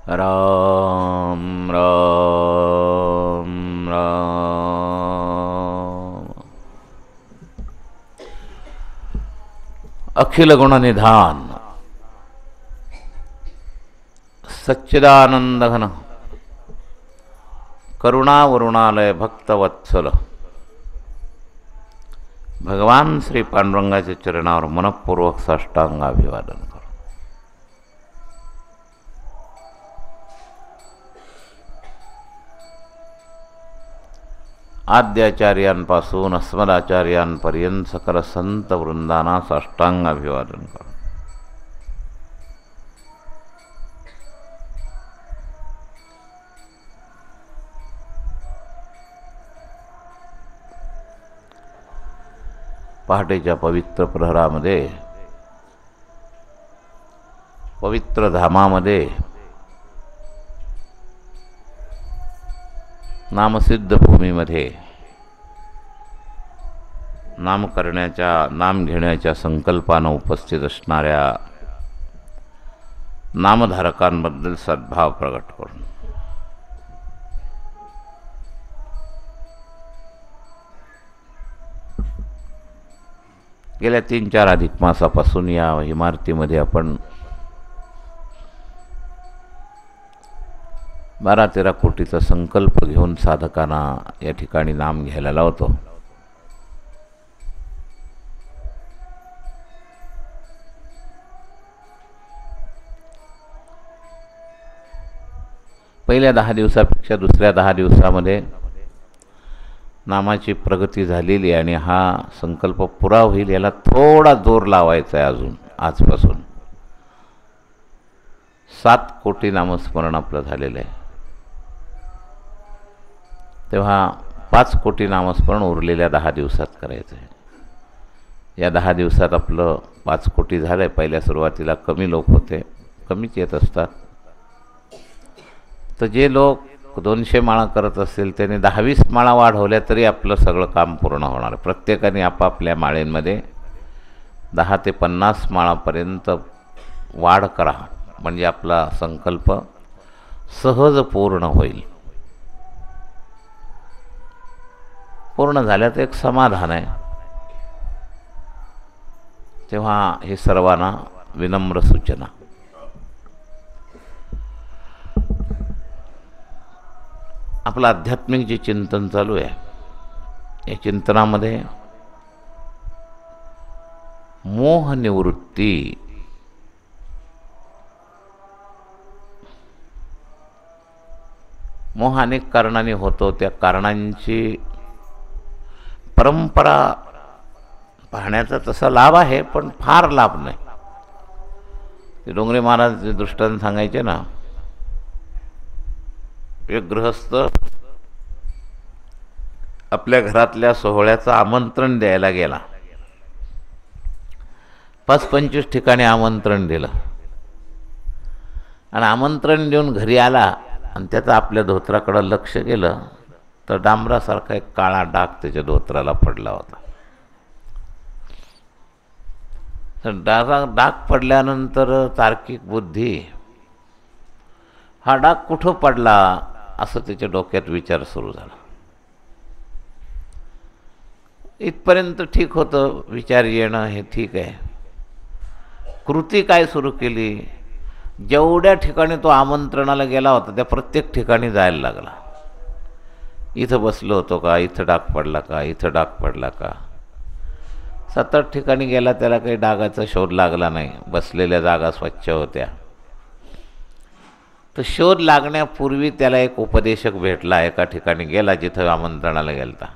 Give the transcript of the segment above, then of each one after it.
राम राम राम। अखिल गुण निधान सच्चिदानंद घन करुणा वरुणालय भक्तवत्सल भगवान श्री पांडुरंगाच्या चरणावर मनपूर्वक साष्टांग अभिवादन करो। आद्याचार्यांपासून अस्मदाचार्यांपर्यंत सकल संत वृंदांना साष्टांग अभिवादन करो। पहाटेच्या पवित्र प्रहरामध्ये, पवित्र धामामध्ये, नामसिद्ध भूमीमध्ये नाम करण्याच्या, नाम घेण्याच्या संकल्पानं उपस्थित असणाऱ्या नामधारकांबद्दल सद्भाव प्रकट करून गेल्या 3-4 अधिक मासापासून या इमारतीमध्ये आपण 12-13 कोटीचा संकल्प घेऊन साधकांना या ठिकाणी नाम घ्यायला लावतो। पहिल्या 10 दिवसापेक्षा दुसऱ्या 10 दिवसामध्ये नामाची प्रगती झालेली आणि हा संकल्प पुरा होईल याला थोडा जोर लावायचा आहे। अजून आजपासून 7 कोटी नामस्मरण आपलं झालेलं आहे, तेव्हा 5 कोटी नामस्मरण उरलेल्या 10 दिवसात करायचं आहे। या 10 दिवसात आपलं 5 कोटी झालं आहे। पहिल्या सुरुवातीला कमी लोक होते, कमीच येत असतात, तर जे लोक 200 माळा करत असतील त्यांनी 10-20 माळा वाढवल्या तरी आपलं सगळं काम पूर्ण होणार। प्रत्येकाने आपापल्या माळेमध्ये 10 ते 50 माळापर्यंत वाढ करा, म्हणजे आपला संकल्प सहज पूर्ण होईल। पूर्ण झाल्याचं एक समाधान आहे। तेव्हा हे सर्वांना विनम्र सूचना। आपलं आध्यात्मिक जे चिंतन चालू आहे, या चिंतनामध्ये मोह निवृत्ती, मोह अनेक कारणांनी होतो, त्या कारणांची परंपरा पाहण्याचा तसा लाभ आहे, पण फार लाभ नाही। ते डोंगरे महाराज दृष्टांत सांगायचे ना, एक गृहस्थ आपल्या घरातल्या सोहळ्याचं आमंत्रण द्यायला गेला। 25 ठिकाणी आमंत्रण दिलं आणि आमंत्रण देऊन घरी आला आणि त्याचं आपल्या धोत्राकडे लक्ष गेलं तर डांबरासारखा एक काळा डाग त्याच्या धोत्राला पडला होता। तर डाग पडल्यानंतर तार्किक बुद्धी, हा डाग कुठं पडला असं त्याच्या डोक्यात विचार सुरू झाला। इथपर्यंत ठीक होतं, विचार येणं हे ठीक आहे। कृती काय सुरू केली, जेवढ्या ठिकाणी तो आमंत्रणाला गेला होता त्या प्रत्येक ठिकाणी जायला लागला। इथं बसलो होतो का, इथं डाग पडला का, इथं डाग पडला का। 7-8 ठिकाणी गेला, त्याला काही डागाचा शोध लागला नाही, बसलेल्या जागा स्वच्छ होत्या। तर शोध लागण्यापूर्वी त्याला एक उपदेशक भेटला, एका ठिकाणी गेला जिथं आमंत्रणाला गेलता।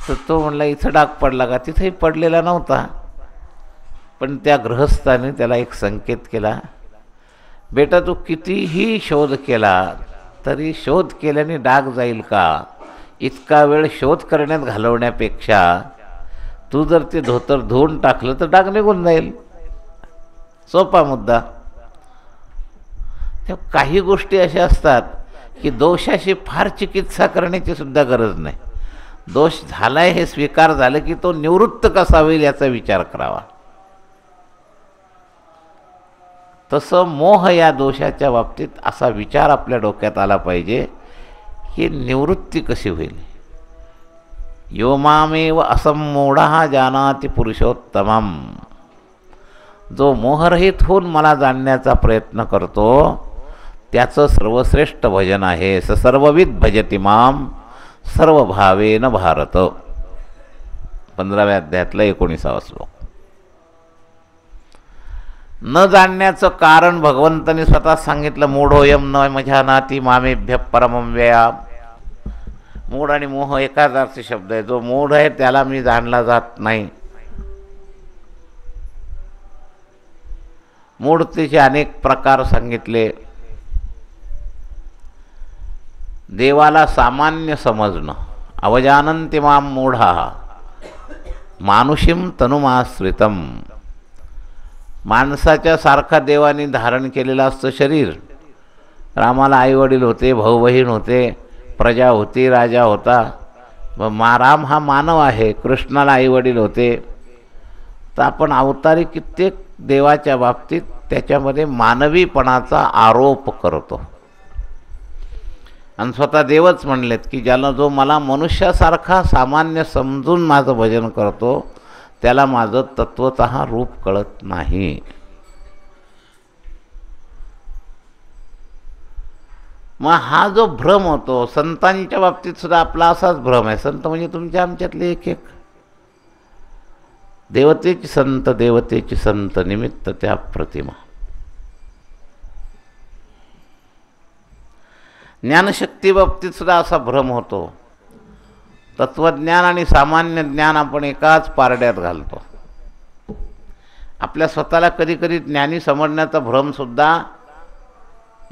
तर तो म्हणला इथं डाग पडला का, तिथंही पडलेला नव्हता, पण त्या गृहस्थाने त्याला एक संकेत केला, बेटा तू कितीही शोध केला तरी शोध केल्याने डाग जाईल का, इतका वेळ शोध करण्यात घालवण्यापेक्षा तू जर ते धोतर धुवून टाकलं तर डाग निघून जाईल। सोपा मुद्दा। तेव्हा काही गोष्टी अशा असतात की दोषाशी फार चिकित्सा करण्याची सुद्धा गरज नाही। दोष झालाय हे स्वीकार झालं की तो निवृत्त कसा होईल याचा विचार करावा। तसं मोह या दोषाच्या बाबतीत असा विचार आपल्या डोक्यात आला पाहिजे की निवृत्ती कशी होईल. यो मामेव असम्मूढः जानाति पुरुषोत्तमम्. जो मोहरहित होऊन मला जाणण्याचा प्रयत्न करतो त्याचं सर्वश्रेष्ठ भजन आहे. स सर्वविद भजति माम सर्वभावेन भारत. 15व्या अध्यायातला 19वा श्लोक. न जाणण्याचं कारण भगवंतांनी स्वतः सांगितलं. मूढोयम न मजानाति मामेभ्य परमं व्यया. मूढ आणि मोह एकाच अर्थी शब्द आहे. जो मूढ आहे त्याला मी जाणला जात नाही. मूढतेचे अनेक प्रकार सांगितले. देवाला सामान्य समजणं. अवजानन्ति मां मूढाः मानुषीं तनुमाश्रितम्. माणसाच्या सारखा देवाने धारण केलेलं असतं शरीर. रामाला आईवडील होते, भाऊ बहीण होते, प्रजा होती, राजा होता. राम हा मानव आहे. कृष्णाला आईवडील होते. तर आपण अवतारी कित्येक देवाच्या बाबतीत त्याच्यामध्ये मानवीपणाचा आरोप करतो. आणि स्वतः देवच म्हणलेत की ज्याला जो मला मनुष्यासारखा सामान्य समजून माझं भजन करतो त्याला माझं तत्वतः रूप कळत नाही. मग हा जो भ्रम होतो, संतांच्या बाबतीत सुद्धा आपला असाच भ्रम आहे. संत म्हणजे तुमच्या आमच्यातले एक एक. देवतेची संत, देवतेची संत, निमित्त त्या प्रतिमा. ज्ञानशक्ती बाबतीत सुद्धा असा भ्रम होतो. तत्वज्ञान आणि सामान्य ज्ञान आपण एकाच पारड्यात घालतो. आपल्या स्वतःला कधी कधी ज्ञानी समजण्याचा भ्रमसुद्धा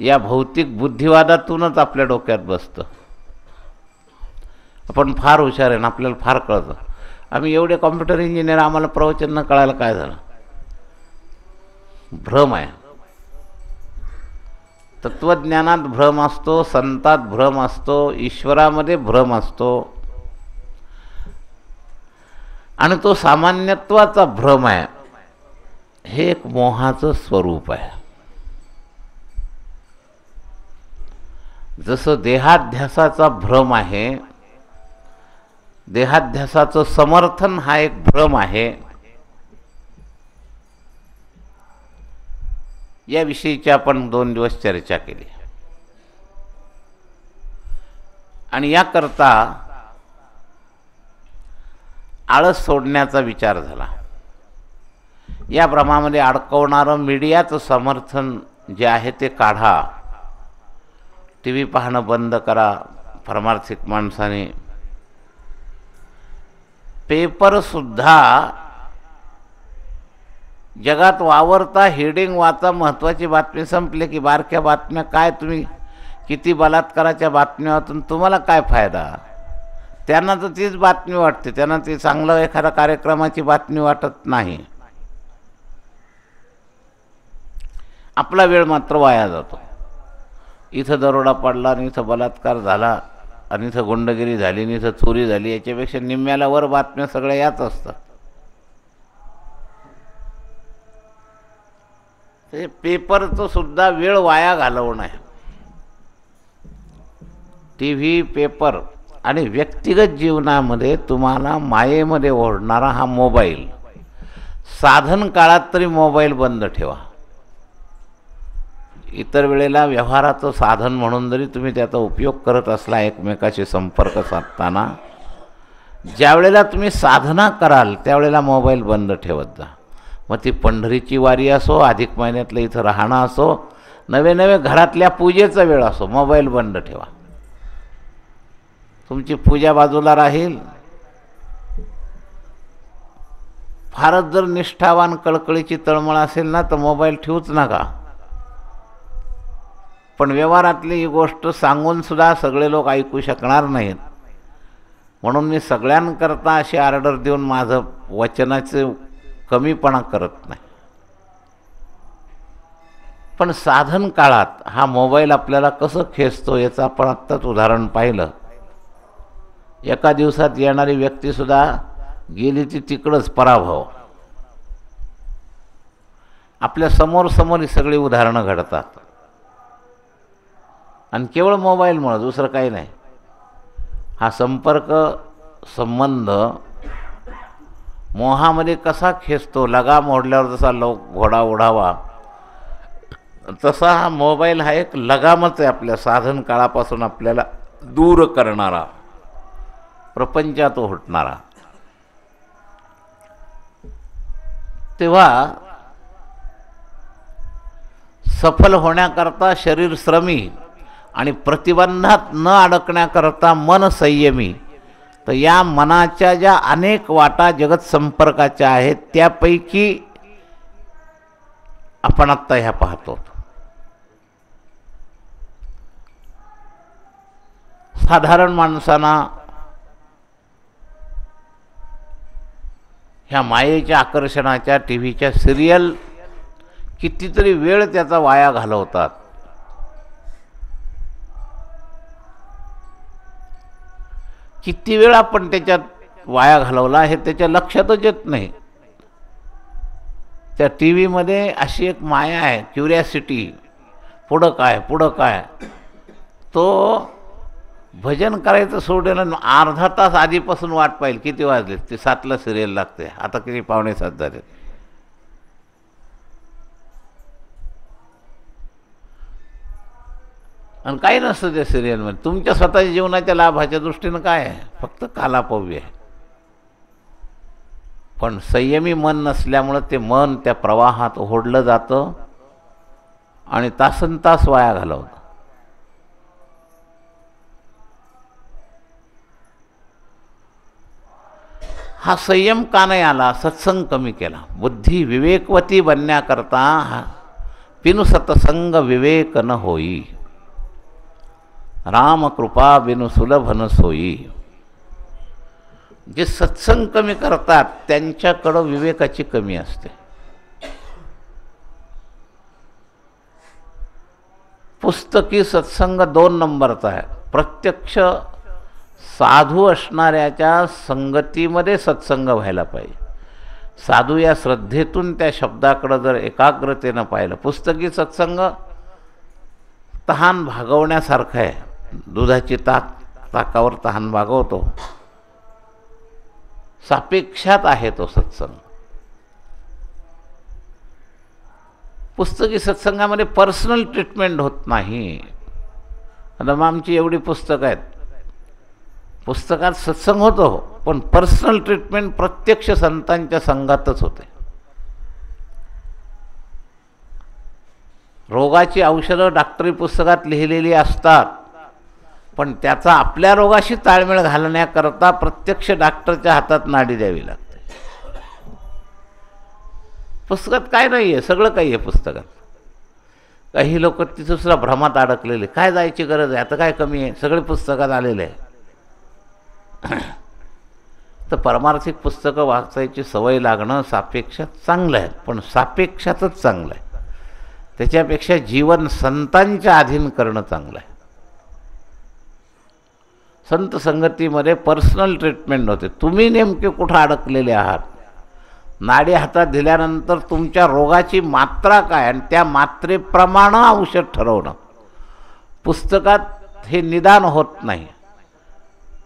या भौतिक बुद्धिवादातूनच आपल्या डोक्यात बसतं. आपण फार हुशार आहे ना, आपल्याला फार कळतं. आम्ही एवढे कॉम्प्युटर इंजिनियर, आम्हाला प्रवचन न कळायला काय झालं? भ्रम आहे. तत्वज्ञानात भ्रम असतो, संतात भ्रम असतो, ईश्वरामध्ये भ्रम असतो. आणि तो सामान्यत्वाचा भ्रम आहे. हे एक मोहाचं स्वरूप आहे. जसं देहाध्यासाचा भ्रम आहे, देहाध्यासाचं समर्थन हा एक भ्रम आहे. याविषयीची आपण 2 दिवस चर्चा केली. आणि याकरता आळस सोडण्याचा विचार झाला. या भ्रमामध्ये अडकवणारं मीडियाचं समर्थन जे आहे ते काढा. टी व्ही पाहणं बंद करा परमार्थिक माणसाने. पेपरसुद्धा जगात वावरता, हेडिंग वाचा, महत्त्वाची बातमी संपली की बारक्या बातम्या काय, तुम्ही किती बलात्काराच्या बातम्या वाचून तुम्हाला काय फायदा? त्यांना तर तीच बातमी वाटते. त्यांना ती चांगलं एखाद्या कार्यक्रमाची बातमी वाटत नाही. आपला वेळ मात्र वाया जातो. इथं दरोडा पडला आणि इथं बलात्कार झाला आणि इथं गुंडगिरी झाली आणि इथं चोरी झाली, याच्यापेक्षा निम्म्याला वर बातम्या सगळ्या याच असतात. ते पेपरचं सुद्धा वेळ वाया घालवणं आहे. टी व्ही, पेपर आणि व्यक्तिगत जीवनामध्ये तुम्हाला मायेमध्ये ओढणारा हा मोबाईल. साधन काळात तरी मोबाईल बंद ठेवा. इतर वेळेला व्यवहाराचं साधन म्हणून जरी तुम्ही त्याचा उपयोग करत असला एकमेकाशी संपर्क साधताना, ज्या वेळेला तुम्ही साधना कराल त्यावेळेला मोबाईल बंद ठेवत जा. मग ती पंढरीची वारी असो, अधिक महिन्यातलं इथं राहणं असो, नवे नवे घरातल्या पूजेचा वेळ असो, मोबाईल बंद ठेवा. तुमची पूजा बाजूला राहील. फारच जर निष्ठावान कळकळीची तळमळ असेल ना तर मोबाईल ठेवूच नका. पण व्यवहारातली ही गोष्ट सांगून सुद्धा सगळे लोक ऐकू शकणार नाहीत. म्हणून मी सगळ्यांकरता अशी ऑर्डर देऊन माझं वचनाचं कमीपणा करत नाही. पण साधन काळात हा मोबाईल आपल्याला कसं खेचतो याचं आपण आत्ताच उदाहरण पाहिलं. एका दिवसात येणारी व्यक्तीसुद्धा गेली ती तिकडंच पराभव. आपल्या समोर ही सगळी उदाहरणं घडतात आणि केवळ मोबाईलमुळं, दुसरं काही नाही. हा संपर्क संबंध मोहामध्ये कसा खेचतो, लगाम ओढल्यावर जसा घोडा ओढावा तसा हा मोबाईल हा एक लगामच आहे आपल्या साधन काळापासून आपल्याला दूर करणारा, प्रपंचात ओढणारा. तेव्हा सफल होण्याकरता शरीर श्रमी आणि प्रतिबंधात न अडकण्याकरता मन संयमी. तर या मनाच्या ज्या अनेक वाटा जगत संपर्काच्या आहेत त्यापैकी आपण आत्ता ह्या पाहतो. साधारण माणसांना ह्या मायेच्या आकर्षणाच्या टीव्हीच्या सिरियल कितीतरी वेळ त्याचा वाया घालवतात. किती वेळ आपण त्याच्यात वाया घालवला हे त्याच्या लक्षातच येत नाही. त्या टी व्हीमध्ये अशी एक माया आहे, क्युरियासिटी, पुढं काय पुढं काय. तो भजन करायचं सोडलं, अर्धा तास आधीपासून वाट पाहिजे किती वाजले, ते 7ला सिरियल लागते, आता किती 6:45 झाले. आणि काही नसतं त्या सिरियलमध्ये. तुमच्या स्वतःच्या जीवनाच्या लाभाच्या दृष्टीनं काय आहे, फक्त कालापव्य आहे. पण संयमी मन नसल्यामुळं ते मन त्या प्रवाहात ओढलं जातं आणि तासनतास वाया घालवतं. हा संयम का नाही आला, सत्संग कमी केला. बुद्धी विवेकवती बनण्याकरता बिनु सत्संग विवेक न होई, राम कृपा बिनु सुलभ न सोई. जे सत्संग कमी करतात त्यांच्याकडं विवेकाची कमी असते. पुस्तकी सत्संग 2 नंबरचा आहे. प्रत्यक्ष साधू असणाऱ्याच्या संगतीमध्ये सत्संग व्हायला पाहिजे. साधू या श्रद्धेतून त्या शब्दाकडे जर एकाग्रतेनं पाहिलं. पुस्तकी सत्संग तहान भागवण्यासारखं आहे. दुधाची ताकावर तहान भागवतो, सापेक्षात आहे तो सत्संग. पुस्तकी सत्संगामध्ये पर्सनल ट्रीटमेंट होत नाही. आता मग आमची एवढी पुस्तकं आहेत, पुस्तकात सत्संग होतो पण पर्सनल ट्रीटमेंट प्रत्यक्ष संतांच्या संघातच होते. रोगाची औषधं डॉक्टरी पुस्तकात लिहिलेली असतात, पण त्याचा आपल्या रोगाशी ताळमेळ घालण्याकरता प्रत्यक्ष डॉक्टरच्या हातात नाडी द्यावी लागते. पुस्तकात काय नाही आहे, सगळं काही आहे पुस्तकात. काही लोक तिथं सुद्धा भ्रमात अडकलेले, काय जायची गरज आहे, आता काय कमी आहे, सगळे पुस्तकात आलेले आहे. तर परमार्थिक पुस्तकं वाचायची सवय लागणं सापेक्षात चांगलं आहे, पण सापेक्षातच चांगलं आहे. त्याच्यापेक्षा जीवन संतांच्या अधीन करणं चांगलं आहे. संत संगतीमध्ये पर्सनल ट्रीटमेंट होते. तुम्ही नेमके कुठं अडकलेले आहात, नाडी हातात दिल्यानंतर तुमच्या रोगाची मात्रा काय आणि त्या मात्रेप्रमाणे औषध ठरवणं. पुस्तकात हे निदान होत नाही.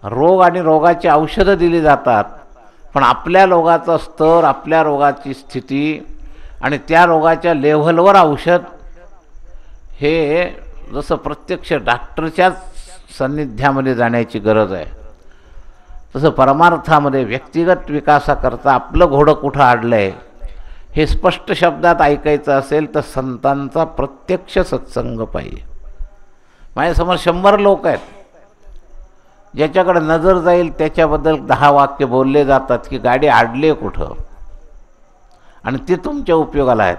रोग आणि रोगाची औषधं दिली जातात, पण आपल्या रोगाचा स्तर, आपल्या रोगाची स्थिती आणि त्या रोगाच्या लेव्हलवर औषध हे जसं प्रत्यक्ष डॉक्टरच्याच सान्निध्यामध्ये जाण्याची गरज आहे, तसं परमार्थामध्ये व्यक्तिगत विकासाकरता आपलं घोडं कुठं अडलं आहे हे स्पष्ट शब्दात ऐकायचं असेल तर संतांचा प्रत्यक्ष सत्संग पाहिजे. माझ्यासमोर 100 लोक आहेत, ज्याच्याकडे नजर जाईल त्याच्याबद्दल 10 वाक्य बोलले जातात की गाडी अडली कुठं आणि ते तुमच्या उपयोगाला आहेत.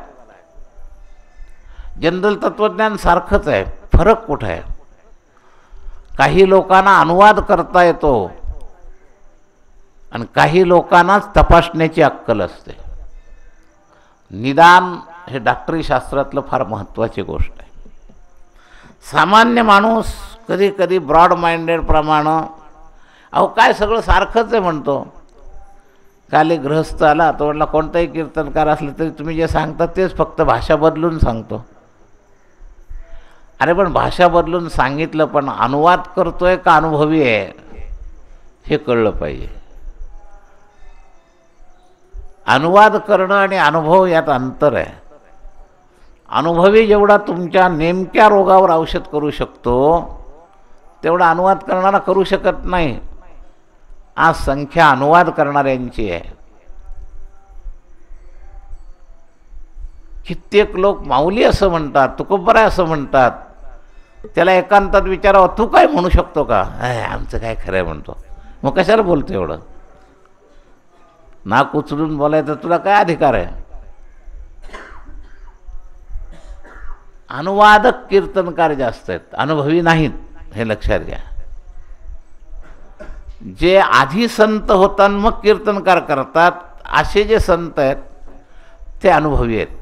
जनरल तत्त्वज्ञान सारखंच आहे, फरक कुठं आहे. काही लोकांना अनुवाद करता येतो आणि काही लोकांनाच तपासण्याची अक्कल असते. निदान हे डॉक्टरी शास्त्रातलं फार महत्त्वाची गोष्ट आहे. सामान्य माणूस कधी कधी ब्रॉड माइंडेड प्रमाणे अहो काय सगळं सारखंच आहे म्हणतो. काल एक गृहस्थ आला, तो म्हटला कोणताही कीर्तनकार असलं तरी तुम्ही जे सांगता तेच, फक्त भाषा बदलून सांगतो. अरे पण भाषा बदलून सांगितलं, पण अनुवाद करतोय का अनुभवी आहे हे कळलं पाहिजे. अनुवाद करणं आणि अनुभव यात अंतर आहे. अनुभवी जेवढा तुमच्या नेमक्या रोगावर औषध करू शकतो तेवढा अनुवाद करणारा करू शकत नाही. आज संख्या अनुवाद करणाऱ्यांची आहे. कित्येक लोक माऊली असं म्हणतात, तुकोबराय असं म्हणतात. त्याला एकांतात विचारावं, तू काय म्हणू शकतो का? आमचं काय खरं आहे म्हणतो. मग कशाला बोलतो एवढं? नाक उचलून बोलायचं तुला काय अधिकार आहे? अनुवादक कीर्तनकार जास्त आहेत, अनुभवी नाहीत, हे लक्षात घ्या. जे आधी संत होतात मग कीर्तनकार करतात असे जे संत आहेत ते अनुभवी आहेत.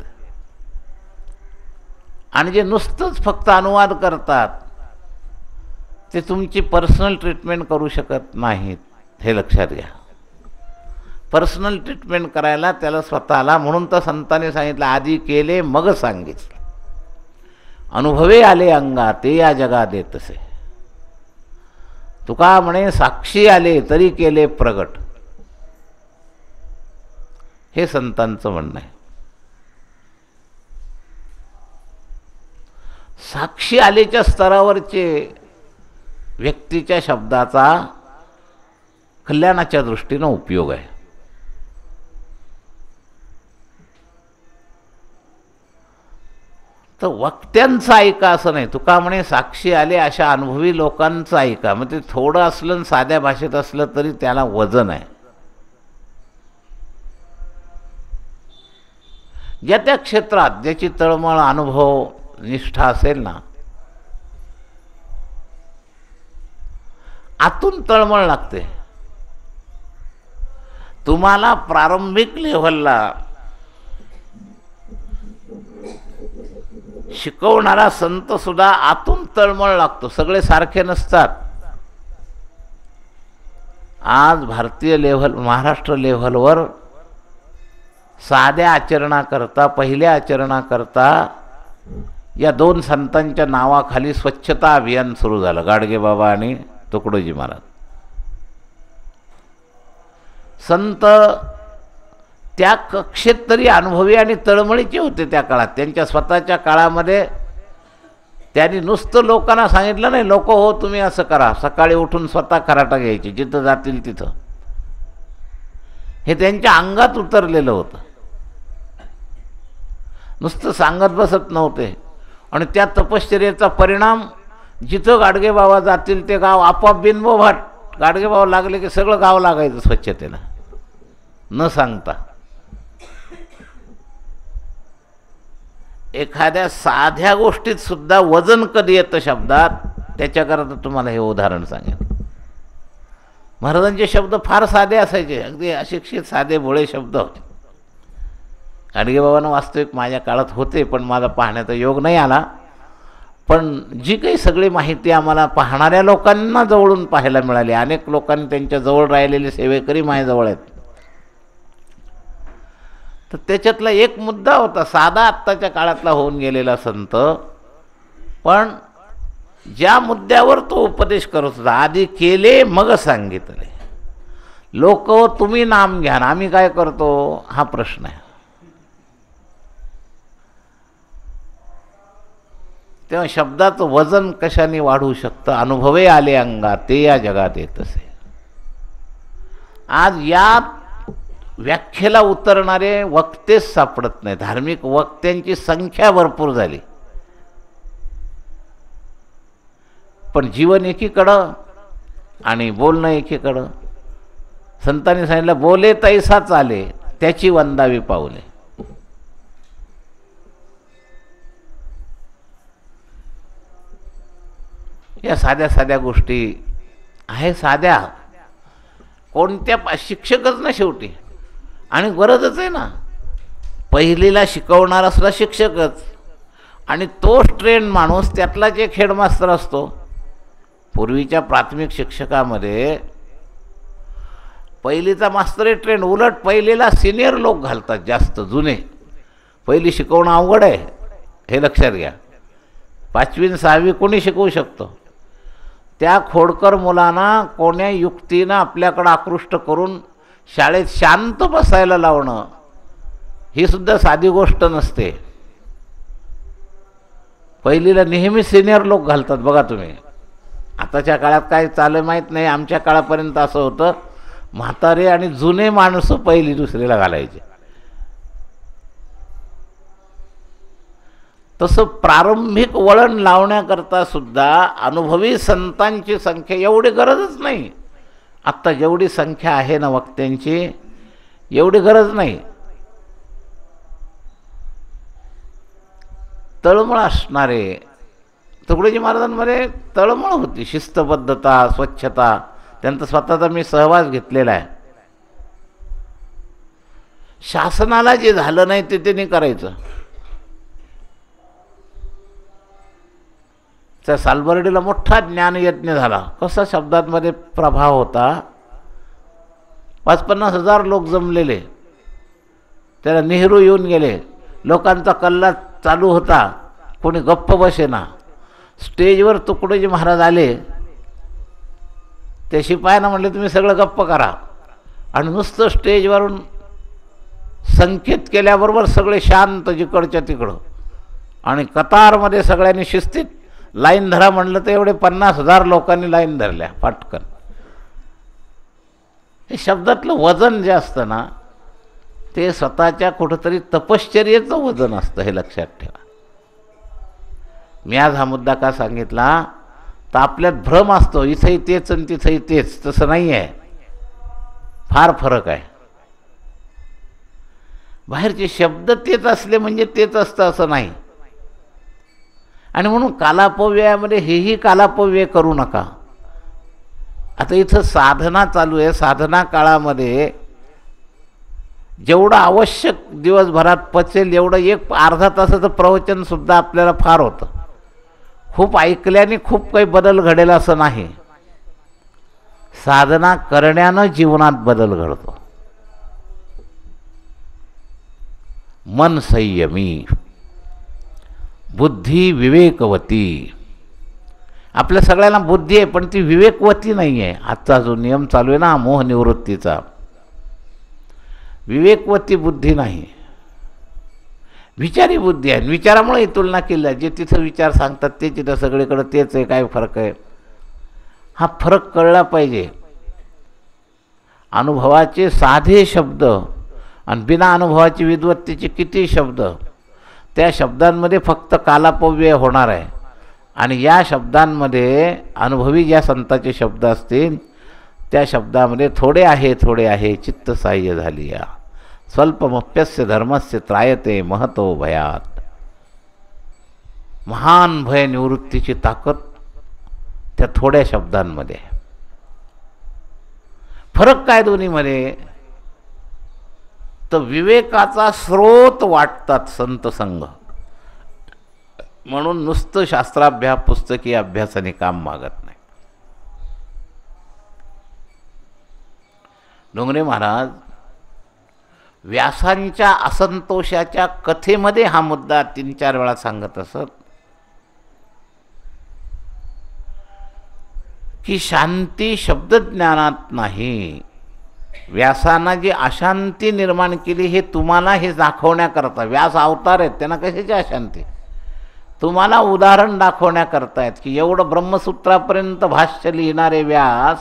आणि जे नुसतंच फक्त अनुवाद करतात ते तुमची पर्सनल ट्रीटमेंट करू शकत नाहीत, हे लक्षात घ्या. पर्सनल ट्रीटमेंट करायला त्याला स्वतःला, म्हणून तर संतांनी सांगितलं आधी केले मग सांगितले. अनुभवे आले अंगा ते या जगा देतसे. तुका म्हणे साक्षी आले तरी केले प्रगट. हे संतांचं म्हणणं आहे. साक्षी आलेच्या स्तरावरचे व्यक्तीच्या शब्दाचा कल्याणाच्या दृष्टीनं उपयोग आहे. तर वक्त्यांचं ऐका असं नाही. तुका म्हणे साक्षी आले अशा अनुभवी लोकांचं ऐका. मग ते थोडं असलं साध्या भाषेत असलं तरी त्याला वजन आहे. ज्या त्या क्षेत्रात ज्याची तळमळ अनुभव निष्ठा असेल ना, आतून तळमळ लागते. तुम्हाला प्रारंभिक लेव्हलला शिकवणारा संत सुद्धा आतून तळमळ लागतो. सगळे सारखे नसतात. आज भारतीय लेव्हल, महाराष्ट्र लेव्हलवर साध्या आचरणाकरता, पहिल्या आचरणाकरता या दोन संतांच्या नावाखाली स्वच्छता अभियान सुरू झालं, गाडगेबाबा आणि तुकडोजी महाराज. संत त्या कक्षेत तरी अनुभवी आणि तळमळीचे होते त्या काळात. त्यांच्या स्वतःच्या काळामध्ये त्यांनी नुसतं लोकांना सांगितलं नाही, लोक हो तुम्ही असं करा, सकाळी उठून स्वतः खराटा घ्यायची जिथं जातील तिथं. हे त्यांच्या अंगात उतरलेलं होतं. नुसतं सांगत बसत नव्हते. आणि त्या तपश्चर्याचा परिणाम जिथं गाडगेबाबा जातील ते गाव आपोआप बिनबोभाट. गाडगेबाबा लागले की सगळं गाव लागायचं स्वच्छतेला, न सांगता. एखाद्या साध्या गोष्टीत सुद्धा वजन कधी येतं शब्दात, त्याच्याकरता तुम्हाला हे उदाहरण सांगेन. महाराजांचे शब्द फार साधे असायचे, अगदी अशिक्षित साधे भोळे शब्द होते. गाडगेबाबांना वास्तविक माझ्या काळात होते, पण माझा पाहण्याचा योग नाही आला. पण जी काही सगळी माहिती आम्हाला पाहणाऱ्या लोकांना जवळून पाहायला मिळाली, अनेक लोकांनी त्यांच्या जवळ राहिलेले सेवेकरी माझ्याजवळ आहेत. तर त्याच्यातला एक मुद्दा होता, साधा आत्ताच्या काळातला होऊन गेलेला संत, पण ज्या मुद्द्यावर तो उपदेश करत होता, आधी केले मग सांगितले. लोक तुम्ही नाम घ्या, आम्ही काय करतो हा प्रश्न आहे. तेव्हा शब्दाचं वजन कशाने वाढू शकतं? अनुभवे आले अंगा ते या जगात येतसे. आज या व्याख्येला उतरणारे वक्तेच सापडत नाही. धार्मिक वक्त्यांची संख्या भरपूर झाली, पण जीवन एकीकडं आणि बोलणं एकीकडं. संतांनी सांगितलं बोले तैसा चाले, त्याची वंदावी पाऊले. या साध्या साध्या गोष्टी आहे. साध्या कोणत्या शिक्षकच ना शेवटी, आणि गरजच आहे ना. पहिलीला शिकवणारा सुद्धा शिक्षकच, आणि तोच ट्रेन माणूस त्यातलाच एक हेडमास्तर असतो. पूर्वीच्या प्राथमिक शिक्षकामध्ये पहिलीचा मास्तरी ट्रेंड, उलट पहिलीला सिनियर लोक घालतात जास्त जुने. पहिली शिकवणं अवघड आहे, हे लक्षात घ्या. 5वी आणि 6वी कोणी शिकवू शकतो. त्या खोडकर मुलांना कोण्या युक्तीनं आपल्याकडं आकृष्ट करून शाळेत शांत बसायला लावणं ही सुद्धा साधी गोष्ट नसते. पहिलीला नेहमी सिनियर लोक घालतात बघा तुम्ही. आताच्या काळात काय चालू माहीत नाही, आमच्या काळापर्यंत असं होतं, म्हातारे आणि जुने माणसं पहिली दुसरीला घालायचे. तसं प्रारंभिक वळण लावण्याकरता सुद्धा अनुभवी संतांची संख्या एवढी गरजच नाही. आत्ता जेवढी संख्या आहे ना वक्त्यांची, एवढी गरज नाही. तळमळ असणारे, तुकडोजी महाराजांमध्ये तळमळ होती, शिस्तबद्धता, स्वच्छता, त्यांचा स्वतःचा मी सहवास घेतलेला आहे. शासनाला जे झालं नाही ते त्यांनी करायचं. त्या सालबर्डीला मोठा ज्ञानयज्ञ झाला. कसा शब्दांमध्ये प्रभाव होता. 50-50 हजार लोक जमलेले, त्याला नेहरू येऊन गेले, लोकांचा कल्ला चालू होता, कोणी गप्प बसेना. स्टेजवर तुकडोजी महाराज आले, त्या शिपायांना म्हणले तुम्ही सगळं गप्प करा, आणि नुसतं स्टेजवरून संकेत केल्याबरोबर सगळे शांत जिकडच्या तिकडं, आणि कतारमध्ये सगळ्यांनी शिस्तीत लाईन धरा म्हणलं तर एवढे 50,000 लोकांनी लाईन धरल्या पटकन. हे शब्दातलं वजन जे असतं ना, ते स्वतःच्या कुठंतरी तपश्चर्येचं वजन असतं, हे लक्षात ठेवा. मी आज हा मुद्दा का सांगितला तर आपल्यात भ्रम असतो, इथंही तेच आणि तिथंही तेच. तसं नाही आहे, फार फरक आहे. बाहेरचे शब्द तेच असले म्हणजे तेच असतं असं नाही. आणि म्हणून कालापव्ययामध्ये हेही कालापव्यय करू नका. आता इथं साधना चालू आहे, साधना काळामध्ये जेवढं आवश्यक दिवसभरात पचेल एवढं एक अर्धा तासाचं प्रवचनसुद्धा आपल्याला फार होतं. खूप ऐकल्याने खूप काही बदल घडेल असं नाही. साधना करण्यानं जीवनात बदल घडतो. मन संयमी, बुद्धी विवेकवती. आपल्या सगळ्यांना बुद्धी आहे पण ती विवेकवती नाही आहे. आजचा जो नियम चालू आहे ना मोहनिवृत्तीचा, विवेकवती बुद्धी नाही, विचारी बुद्धी आहे. विचारामुळे ही तुलना केली आहे. जे तिथं विचार सांगतात ते तिथं सगळीकडे तेच आहे. काय फरक आहे, हा फरक कळला पाहिजे. अनुभवाचे साधे शब्द आणि बिना अनुभवाची विद्वत्तेचे किती शब्द, त्या शब्दांमध्ये फक्त कालापव्यय होणार आहे. आणि या शब्दांमध्ये अनुभवी ज्या संतांचे शब्द असतील त्या शब्दामध्ये थोडे आहे चित्तसाह्य झाली या स्वल्पमप्यस्य धर्मस्य त्रायते महतो भयात. महान भय निवृत्तीची ताकद त्या थोड्या शब्दांमध्ये. फरक काय दोन्हीमध्ये, तर विवेकाचा स्रोत वाटतात संत संघ. म्हणून नुसतं शास्त्राभ्यास पुस्तकी अभ्यासाने काम मागत नाही. डोंगरे महाराज व्यासांच्या असंतोषाच्या कथेमध्ये हा मुद्दा 3-4 वेळा सांगत असत की शांती शब्दज्ञानात नाही. व्यासांना जी अशांती निर्माण केली हे तुम्हाला हे दाखवण्याकरता, व्यास अवतार आहेत, त्यांना कशाची अशांती, तुम्हाला उदाहरण दाखवण्याकरता आहेत की एवढं ब्रह्मसूत्रापर्यंत भाष्य लिहिणारे व्यास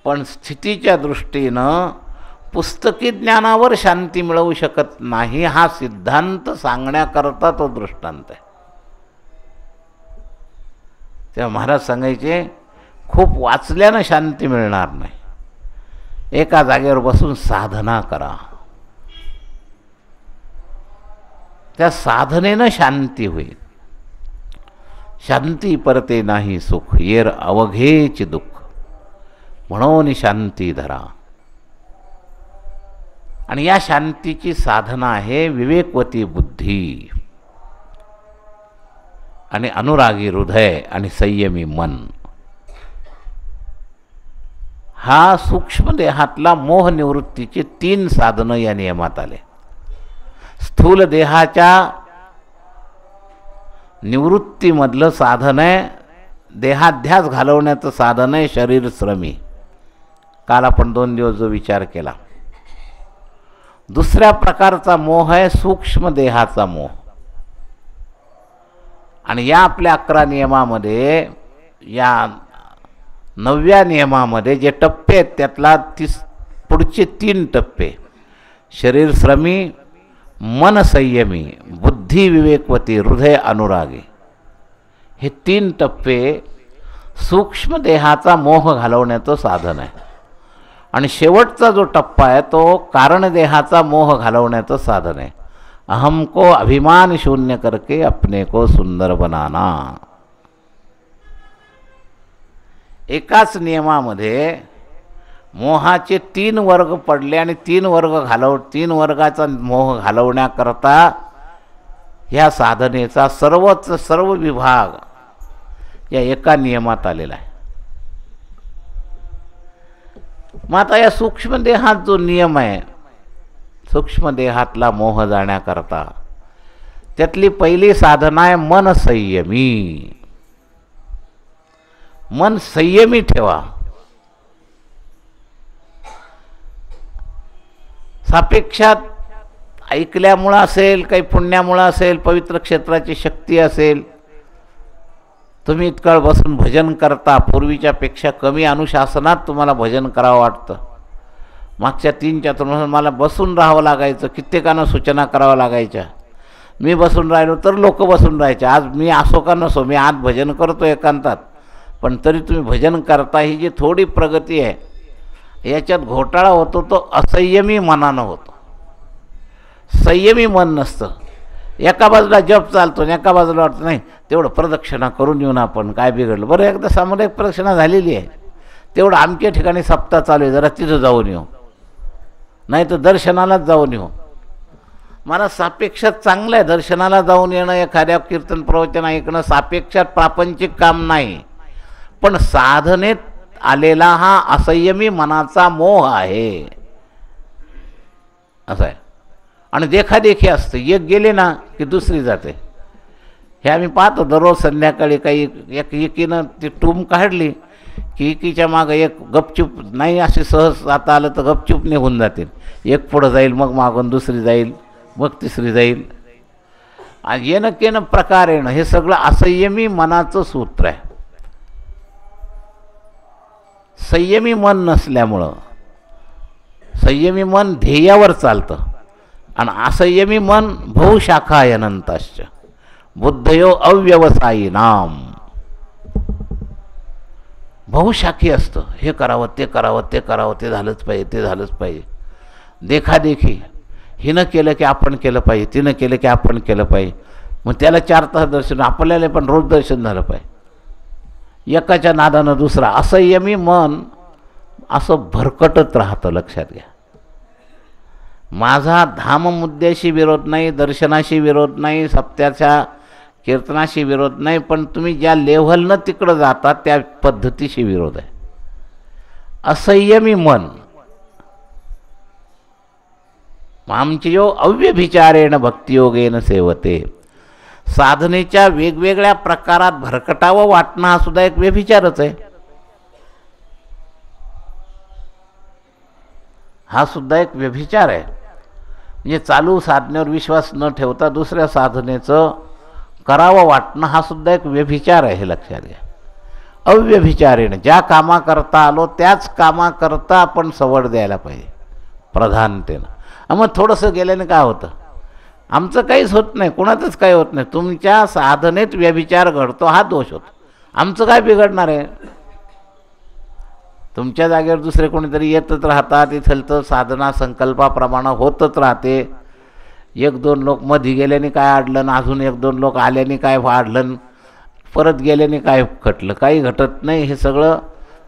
पण स्थितीच्या दृष्टीनं पुस्तकी ज्ञानावर शांती मिळवू शकत नाही. हा सिद्धांत सांगण्याकरता तो दृष्टांत आहे. तेव्हा महाराज सांगायचे खूप वाचल्यानं शांती मिळणार नाही, एका जागेवर बसून साधना करा, त्या साधनेनं शांती होईल. शांती परते नाही सुख, येर अवघेच दुःख, म्हणून शांती धरा. आणि या शांतीची साधना आहे विवेकवती बुद्धी आणि अनुरागी हृदय आणि संयमी मन. हा सूक्ष्म देहातला मोह निवृत्तीचे 3 साधनं या नियमात आले. स्थूल देहाच्या निवृत्तीमधलं साधन आहे, देहाध्यास घालवण्याचं साधन आहे शरीर श्रमी. काल आपण 2 दिवस जो विचार केला. दुसऱ्या प्रकारचा मोह आहे सूक्ष्म देहाचा मोह. आणि या आपल्या 11 नियमामध्ये, या 9व्या नियमामध्ये जे टप्पे आहेत त्यातला पुढचे 3 टप्पे, शरीर श्रमी, मन संयमी, बुद्धी विवेकवती, हृदय अनुरागी, हे 3 टप्पे सूक्ष्म देहाचा मोह घालवण्याचं साधन आहे. आणि शेवटचा जो टप्पा आहे तो कारण देहाचा मोह घालवण्याचं साधन आहे. अहम को अभिमान शून्य करके अपने को सुंदर बनाना. एकाच नियमामध्ये मोहाचे 3 वर्ग पडले आणि 3 वर्गाचा मोह घालवण्याकरता ह्या साधनेचा सर्व विभाग या एका नियमात आलेला आहे. मग आता या सूक्ष्म देहात जो नियम आहे, सूक्ष्म देहातला मोह जाण्याकरता त्यातली पहिली साधना आहे मन संयमी. मन संयमी ठेवा. सापेक्षात ऐकल्यामुळं असेल, काही पुण्यामुळं असेल, पवित्र क्षेत्राची शक्ती असेल, तुम्ही इतकाळ बसून भजन करता, पूर्वीच्या पेक्षा कमी अनुशासनात तुम्हाला भजन करावं वाटतं. मागच्या 3 चातुर्मासात मला बसून राहावं लागायचं, कित्येकांना सूचना कराव्या लागायच्या. मी बसून राहिलो तर लोक बसून राहायचे. आज मी असो का नसो, मी आज भजन करतो एकांतात, पण तरी तुम्ही भजन करता. ही जी थोडी प्रगती आहे याच्यात घोटाळा होतो तो असंयमी मनानं होतो. संयमी मन नसतं. एका बाजूला जप चालतो आणि एका बाजूला वाटतं नाही तेवढं प्रदक्षिणा करून येऊन आपण, काय बिघडलं. बरं, एकदा सामुदायिक प्रदक्षिणा झालेली आहे, तेवढं आमच्या ठिकाणी सप्ताह चालू आहे, जरा तिथं जाऊन येऊ, नाही तर दर्शनालाच जाऊन येऊ. मला सापेक्षात चांगलं आहे दर्शनाला जाऊन येणं, एखाद्या कीर्तन प्रवचन ऐकणं, सापेक्षात प्रापंचिक काम नाही. पण साधनेत आलेला हा असंयमी मनाचा मोह आहे, असं आहे. आणि देखादेखी असते, एक गेले ना की दुसरी जाते. हे आम्ही पाहतो दररोज संध्याकाळी. काही एकीनं ती टूम काढली की एकीच्या मागं एक गपचूप, नाही असे सहज आता आलं तर गपचूप निघून जातील. एक पुढं जाईल, मग मागून दुसरी जाईल, मग तिसरी जाईल. आणि येणं केनं प्रकार येणं हे सगळं असंयमी मनाचं सूत्र आहे. संयमी मन नसल्यामुळं, संयमी मन ध्येयावर चालतं आणि असंयमी मन बहुशाखाय अनंताश्च बुद्धयो अव्यवसायी नाम. बहुशाखी असतं, हे करावं ते करावं ते करावं, ते झालंच पाहिजे ते झालंच पाहिजे. देखादेखी, हिनं केलं की आपण केलं पाहिजे, तिनं केलं की आपण केलं पाहिजे. मग त्याला 4 तास दर्शन, आपल्याला पण रोज दर्शन झालं पाहिजे. एकाच्या नादानं दुसरा. असंयमी मन असं भरकटत राहतं. लक्षात घ्या, माझा धाम मुद्द्याशी विरोध नाही, दर्शनाशी विरोध नाही, सप्त्याच्या कीर्तनाशी विरोध नाही, पण तुम्ही ज्या लेव्हलनं तिकडं जाता त्या पद्धतीशी विरोध आहे. असंयमी मन आमची जो अव्यभिचारेण भक्तियोगेन सेवते. साधनेच्या वेगवेगळ्या प्रकारात भरकटावं वाटणं हा सुद्धा एक व्यभिचारच आहे. हा सुद्धा एक व्यभिचार आहे. म्हणजे चालू साधनेवर विश्वास न ठेवता दुसऱ्या साधनेचं करावं वाटणं हा सुद्धा एक व्यभिचार आहे. हे लक्षात घ्या. अव्यभिचारेण, ज्या कामाकरता आलो त्याच कामाकरता आपण सवड द्यायला पाहिजे प्रधानतेनं. मग थोडंसं गेल्याने काय होतं, आमचं काहीच होत नाही, कुणाचंच काही होत नाही. तुमच्या साधनेत व्यभिचार घडतो हा दोष होतो. आमचं काय बिघडणार आहे. तुमच्या जागेवर दुसरे कोणीतरी येतच राहतात, इथलं साधना संकल्पाप्रमाणे होतच राहते. 1-2 लोक मधी गेल्याने काय अडलं, अजून 1-2 लोक आल्याने काय वाढलं, परत गेल्याने काय घटलं, काही घटत नाही. हे सगळं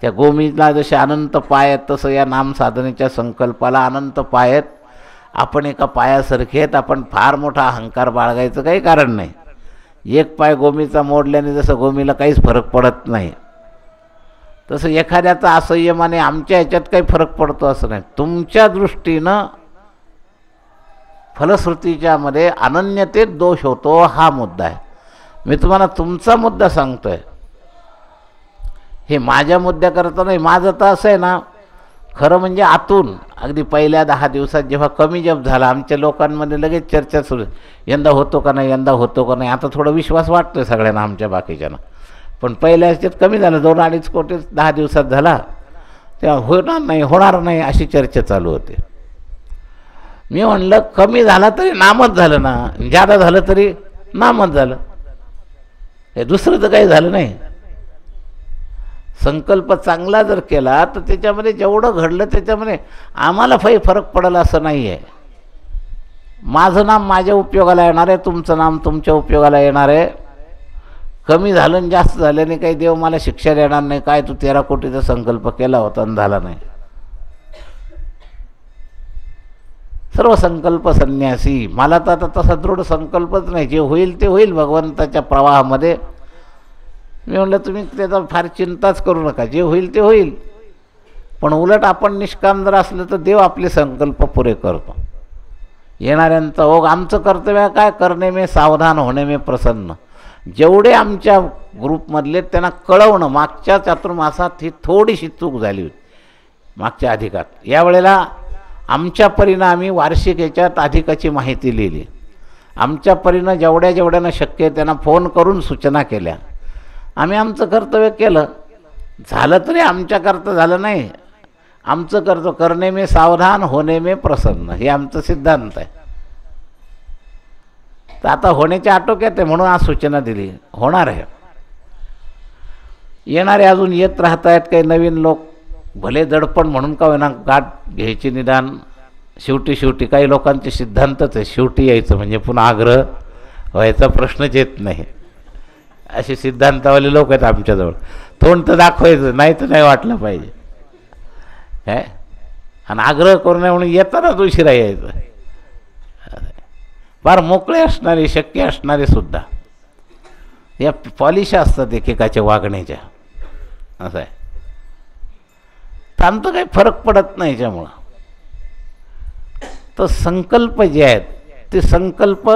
त्या गोमीला जसे अनंत पाय आहेत तसं या नामसाधनेच्या संकल्पाला अनंत पाय आहेत. आपण एका पायासारखे आहेत. आपण फार मोठा अहंकार बाळगायचं काही कारण नाही. एक पाय गोमीचा मोडल्याने जसं गोमीला काहीच फरक पडत नाही, तसं एखाद्याचा असंयमाने आमच्या ह्याच्यात काही फरक पडतो असं नाही. तुमच्या दृष्टीनं फलश्रुतीच्यामध्ये अनन्यतेत दोष होतो हा मुद्दा आहे. मी तुम्हाला तुमचा मुद्दा सांगतोय, हे माझ्या मुद्द्याकरता नाही. माझं तर असं आहे ना, खरं म्हणजे आतून अगदी पहिल्या 10 दिवसात जेव्हा कमी जप झाला, आमच्या लोकांमध्ये लगेच चर्चा सुरू, यंदा होतो का नाही, यंदा होतो का नाही. आता थोडा विश्वास वाटतोय सगळ्यांना आमच्या बाकीच्यांना, पण पहिल्या ह्याच्यात कमी झालं, 2-2.5 कोटी 10 दिवसात झाला, तेव्हा होणार नाही अशी चर्चा चालू होती. मी म्हणलं कमी झाला तरी नामच झालं ना, जादा झालं तरी नामच झालं, हे दुसरं तर काही झालं नाही. संकल्प चांगला जर केला तर त्याच्यामध्ये जेवढं घडलं त्याच्यामध्ये आम्हाला फरक पडला असं नाही आहे. माझं नाम माझ्या उपयोगाला येणार आहे, तुमचं नाम तुमच्या उपयोगाला येणार आहे. कमी झालं आणि जास्त झाल्याने काही देव मला शिक्षा देणार नाही, काय तू 13 कोटीचा संकल्प केला होता आणि झाला नाही. सर्व संकल्प संन्यासी. मला तर आता तसा दृढ संकल्पच नाही, जे होईल ते होईल भगवंताच्या प्रवाहामध्ये. मी म्हणलं तुम्ही त्याचा फार चिंताच करू नका, जे होईल ते होईल. पण उलट आपण निष्काम जर असलं तर देव आपले संकल्प पुरे करतो. येणाऱ्यांचा ओघ. आमचं कर्तव्य काय, करणे में सावधान होणे में प्रसन्न. जेवढे आमच्या ग्रुपमधले त्यांना कळवणं. मागच्या चातुर्मासात ही थोडीशी चूक झाली होती मागच्या अधिकात. यावेळेला आमच्या परीनं आम्ही वार्षिक याच्यात अधिकाची माहिती लिहिली. आमच्या परीनं जेवढ्यानं शक्य आहे त्यांना फोन करून सूचना केल्या. आम्ही आमचं कर्तव्य केलं. झालं तरी आमच्याकरता झालं नाही, आमचं कर्तव्य करणे में सावधान होणे में प्रसन्न, हे आमचं सिद्धांत आहे. तर आता होण्याच्या आटोक्यात आहे म्हणून आज सूचना दिली. होणार आहे. येणारे अजून येत राहत आहेत काही नवीन लोक, भले दडपण म्हणून का होईना गाठ घ्यायची निदान. शेवटी काही लोकांचे सिद्धांतच आहे, शेवटी यायचं म्हणजे पुन्हा आग्रह व्हायचा प्रश्नच येत नाही. असे सिद्धांतावाले लोक आहेत आमच्याजवळ. तोंड तर दाखवायचं, नाही तर नाही वाटलं पाहिजे काय. आणि आग्रह करू नये म्हणून येतानाच उशिरा यायचं. फार मोकळे असणारे, शक्य असणारे सुद्धा या पॉलिशा असतात एकेकाच्या वागण्याच्या. असं आहे. आमचं काही फरक पडत नाही याच्यामुळं. तर संकल्प जे आहेत ते संकल्प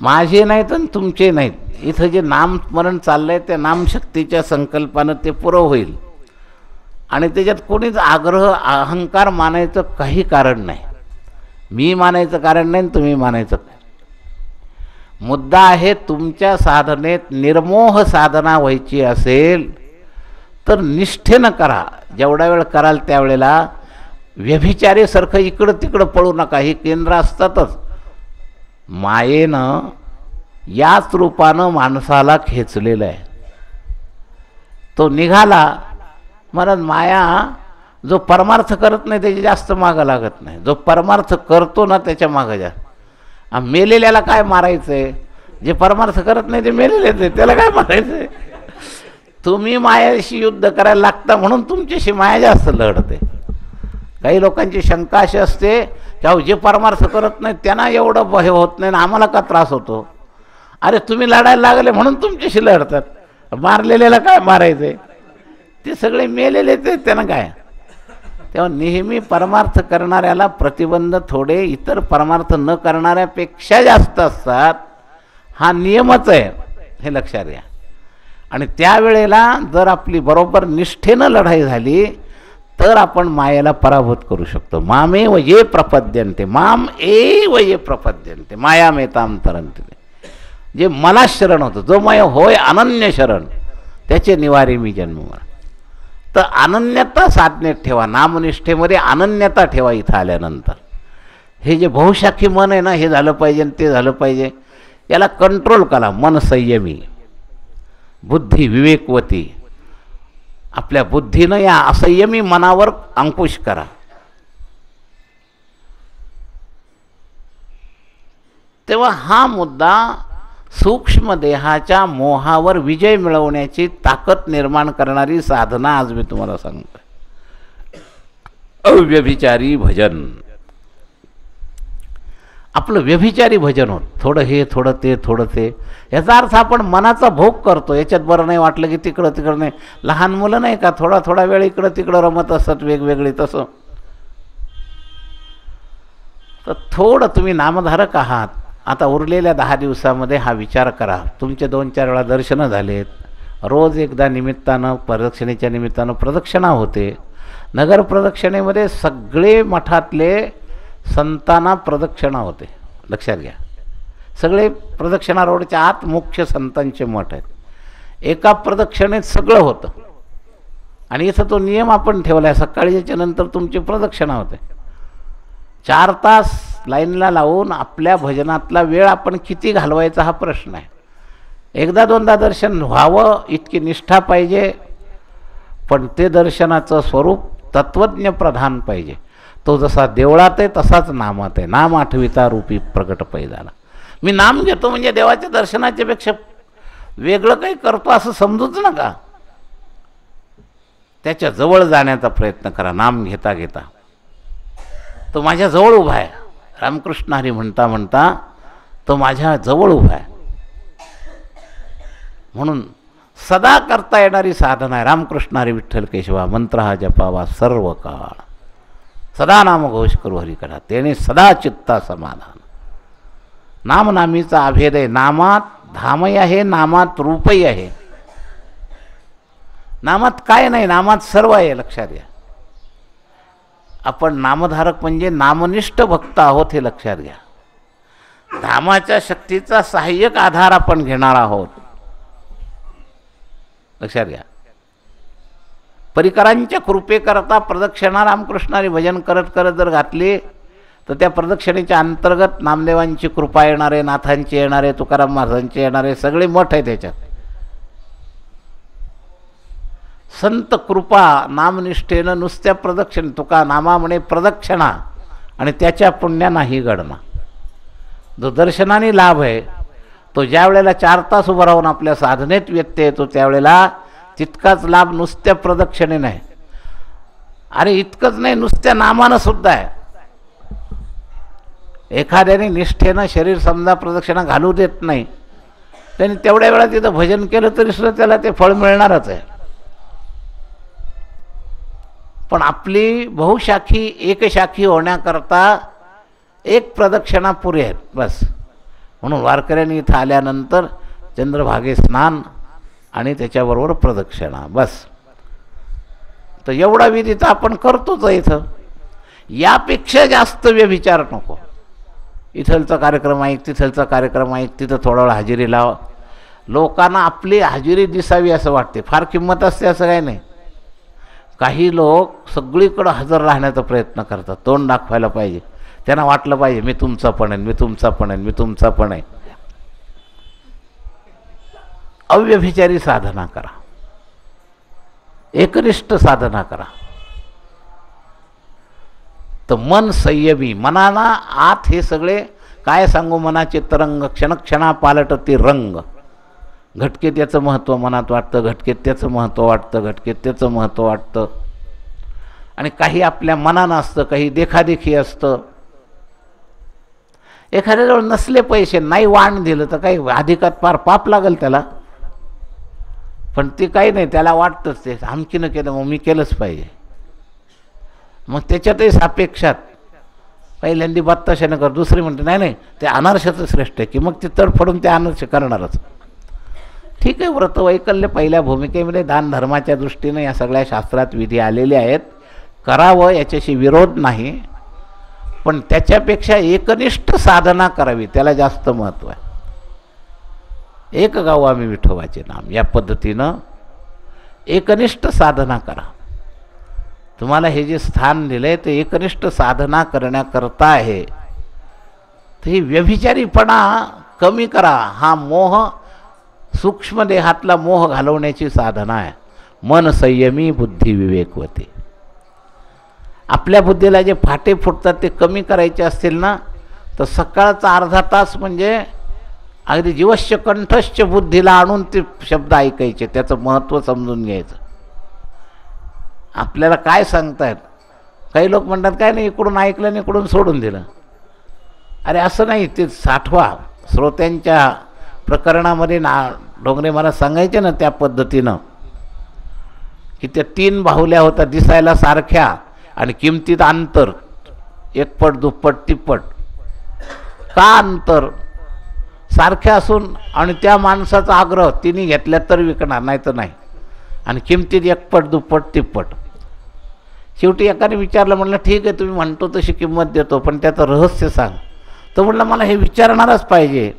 माझे नाहीत आणि तुमचे नाहीत. इथं जे नामस्मरण चाललं आहे त्या नामशक्तीच्या संकल्पानं ते पुरं होईल. आणि त्याच्यात कोणीच आग्रह अहंकार मानायचं काही कारण नाही. मी मानायचं कारण नाही, तुम्ही मानायचं. मुद्दा आहे तुमच्या साधनेत निर्मोह साधना व्हायची असेल तर निष्ठेनं करा. जेवढा वेळ कराल त्यावेळेला व्यभिचारीसारखं इकडं तिकडं पळू नका. ही केंद्र असतातच. मायेनं याच रूपानं माणसाला खेचलेलं आहे. तो निघाला म्हणत माया जो परमार्थ करत नाही त्याची जास्त मागं लागत नाही, जो परमार्थ करतो ना त्याच्या मागं जास्त. मेलेल्याला काय मारायचं आहे, जे परमार्थ करत नाही ते मेलेलेच आहे, त्याला काय मारायचं आहे. तुम्ही मायाशी युद्ध करायला लागता म्हणून तुमच्याशी माया जास्त लढते. काही लोकांची शंका अशी असते की अहो जे परमार्थ करत नाही त्यांना एवढं भय होत नाही ना आम्हाला का त्रास होतो. अरे तुम्ही लढायला लागले म्हणून तुमच्याशी लढतात. मारलेल्याला काय मारायचं आहे, ते सगळे मेलेलेच आहेत, त्यांना काय. तेव्हा नेहमी परमार्थ करणाऱ्याला प्रतिबंध थोडे इतर परमार्थ न करणाऱ्यापेक्षा जास्त असतात. हा नियमच आहे, हे लक्षात घ्या. आणि त्यावेळेला जर आपली बरोबर निष्ठेनं लढाई झाली तर आपण मायेला पराभूत करू शकतो. मामेव ये प्रपद्यन्ते, माम एव ये प्रपद्यन्ते मायामेतां तरन्ते. जे मला शरण होतं, जो मय होय अनन्य शरण, त्याचे निवारे मी जन्म. तर अनन्यता साधनेत ठेवा. नामनिष्ठेमध्ये अनन्यता ठेवा. इथं आल्यानंतर हे जे बहुशाखी मन आहे ना, हे झालं पाहिजे आणि ते झालं पाहिजे, याला कंट्रोल करा. मन संयमी, बुद्धी विवेकवती. आपल्या बुद्धीनं या असंयमी मनावर अंकुश करा. तेव्हा हा मुद्दा सूक्ष्म देहाच्या मोहावर विजय मिळवण्याची ताकद निर्माण करणारी साधना आज मी तुम्हाला सांगतो. अव्यभिचारी भजन. आपलं व्यभिचारी भजन होत, थोडं हे थोडं ते थोडं ते. याचा अर्थ आपण मनाचा भोग करतो. याच्यात बरं नाही वाटलं की तिकडं तिकडं नाही. लहान मुलं नाही का थोडा थोडा वेळ इकडं तिकडं रमत असतात वेगवेगळे, तसं. तर थोडं तुम्ही नामधारक आहात. आता उरलेल्या 10 दिवसामध्ये हा विचार करा. तुमचे 2-4 वेळा दर्शनं झालेत, रोज एकदा निमित्तानं प्रदक्षिणेच्या निमित्तानं प्रदक्षिणा होते. नगर प्रदक्षिणेमध्ये सगळे मठातले संतांना प्रदक्षिणा होते, लक्षात घ्या. सगळे प्रदक्षिणा रोडच्या आत मुख्य संतांचे मठ आहेत. एका प्रदक्षिणेत सगळं होतं. आणि इथं तो नियम आपण ठेवला आहे, सकाळीच्या नंतर तुमची प्रदक्षिणा होते. 4 तास लाईनला लावून आपल्या भजनातला वेळ आपण किती घालवायचा हा प्रश्न आहे. एकदा दोनदा दर्शन व्हावं इतकी निष्ठा पाहिजे, पण ते दर्शनाचं स्वरूप तत्वज्ञ प्रधान पाहिजे. तो जसा देवळात आहे तसाच नामात आहे. नाम आठविता रूपी प्रगट पैदाला. मी नाम घेतो म्हणजे देवाच्या दर्शनाच्या पेक्षा वेगळं काही करतो असं समजूच नका. त्याच्या जवळ जाण्याचा प्रयत्न करा. नाम घेता घेता तो माझ्या जवळ उभा आहे. रामकृष्ण हरी म्हणता म्हणता तो माझ्या जवळ उभा आहे. म्हणून सदा करता येणारी साधना आहे. रामकृष्ण हरी विठ्ठल केशवा मंत्र हा जपावा सर्व काळ. सदा नामघोष करू हरी करा, त्याने सदा चित्ता समाधान. नामनामीचा अभेद आहे. नामात धामही आहे, नामात रूपही आहे. नामात काय नाही, नामात सर्व आहे, लक्षात घ्या. आपण नामधारक म्हणजे नामनिष्ठ भक्त आहोत हे लक्षात घ्या. धामाच्या शक्तीचा सहाय्यक आधार आपण घेणार आहोत, लक्षात घ्या. परिकरांच्या कृपेकरता प्रदक्षिणा रामकृष्णारी भजन करत करत जर घातली तर त्या प्रदक्षिणेच्या अंतर्गत नामदेवांची कृपा येणारे, नाथांची येणारे, तुकाराम महाराजांचे येणारे सगळे मठ आहेत त्याच्यात. संत कृपा नामनिष्ठेनं नुसत्या प्रदक्षिण, तुका नामा म्हणे प्रदक्षिणा आणि त्याच्या पुण्यानाही गणना. जो दर्शनाने लाभ आहे तो ज्या वेळेला 4 तास उभं राहून आपल्या साधनेत व्यत्यय येतो त्यावेळेला तितकाच लाभ नुसत्या प्रदक्षिणे नाही. अरे इतकंच नाही, नुसत्या नामानं सुद्धा आहे. एखाद्याने निष्ठेनं शरीर समजा प्रदक्षिणा घालू देत नाही, त्याने तेवढ्या वेळा तिथं भजन केलं तरी सुद्धा त्याला ते फळ मिळणारच आहे. पण आपली बहुशाखी एकशाखी होण्याकरता एक प्रदक्षिणा पुरे आहेत बस. म्हणून वारकऱ्यांनी इथं आल्यानंतर चंद्रभागे स्नान आणि त्याच्याबरोबर प्रदक्षिणा बस. तर एवढा विधी तर आपण करतोच इथं. यापेक्षा जास्त व्यभिचार नको. इथलचा कार्यक्रम ऐक, तिथलचा कार्यक्रम ऐक, तिथं थोडा वेळ हजेरी लाव. लोकांना आपली हजेरी दिसावी असं वाटते, फार किंमत असते असं काही नाही. काही लोक सगळीकडं हजर राहण्याचा प्रयत्न करतात, तोंड दाखवायला पाहिजे. त्यांना वाटलं पाहिजे मी तुमचा पण आहे, मी तुमचा पण आहे, मी तुमचा पण आहे. अव्यभिचारी साधना करा, एकनिष्ठ साधना करा. तर मन संयमी, मनाला आत हे सगळे काय सांगू, मनाचे तरंग क्षणक्षणा पालटते रंग. घटकेत त्याचं महत्त्व मनात वाटतं, घटकेत त्याचं महत्त्व वाटतं, घटकेत त्याचं महत्त्व वाटतं. आणि काही आपल्या मनानं असतं, काही देखादेखी असतं. एखाद्याजवळ नसले पैसे, नाही वाण दिलं तर काही अधिकात पार पाप लागेल त्याला. पण ते काही नाही, त्याला वाटतंच ते आमकीनं केलं मग मी केलंच पाहिजे. मग त्याच्यातही सापेक्षात पहिल्यांदी बत्ताशानं कर, दुसरी म्हणते नाही नाही ते अनारशाचं श्रेष्ठ आहे, की मग ते तडफडून ते अनारश करणारच. ठीक आहे, व्रत वैकल्य पहिल्या भूमिकेमध्ये दान धर्माच्या दृष्टीनं या सगळ्या शास्त्रात विधी आलेले आहेत, करावं याच्याशी विरोध नाही. पण त्याच्यापेक्षा एकनिष्ठ साधना करावी, त्याला जास्त महत्त्व आहे. एक गाव आम्ही विठोबाचे नाम, या पद्धतीनं एकनिष्ठ साधना करा. तुम्हाला हे जे स्थान दिलं आहे ते एकनिष्ठ साधना करण्याकरता आहे. तर ही व्यभिचारीपणा कमी करा. हा मोह, सूक्ष्म देहातला मोह घालवण्याची साधना आहे. मन संयमी बुद्धी विवेकवती. आपल्या बुद्धीला जे फाटे फुटतात ते कमी करायचे असतील ना, तर सकाळचा अर्धा तास म्हणजे अगदी जीवश्च कंठश्च बुद्धीला आणून ते शब्द ऐकायचे, त्याचं महत्त्व समजून घ्यायचं. आपल्याला काय सांगतायत, काही लोक म्हणतात काय नाही, इकडून ऐकलं आणि इकडून सोडून दिलं. अरे असं नाही, ते साठवा. श्रोत्यांच्या प्रकरणामध्ये डोंगरे मला सांगायचे ना त्या पद्धतीनं की त्या 3 बाहुल्या होत्या दिसायला सारख्या आणि किमतीत अंतर एकपट दुप्पट तिप्पट. का अंतर? सारख्या असून आणि त्या माणसाचा आग्रह तिने घेतल्या तर विकणार, नाही तर नाही, आणि किमतीत एकपट दुप्पट तिप्पट. शेवटी एकाने विचारलं, म्हणलं ठीक आहे तुम्ही म्हणतो तशी किंमत देतो, पण त्याचं रहस्य सांग. तो म्हणलं मला हे विचारणारच पाहिजे.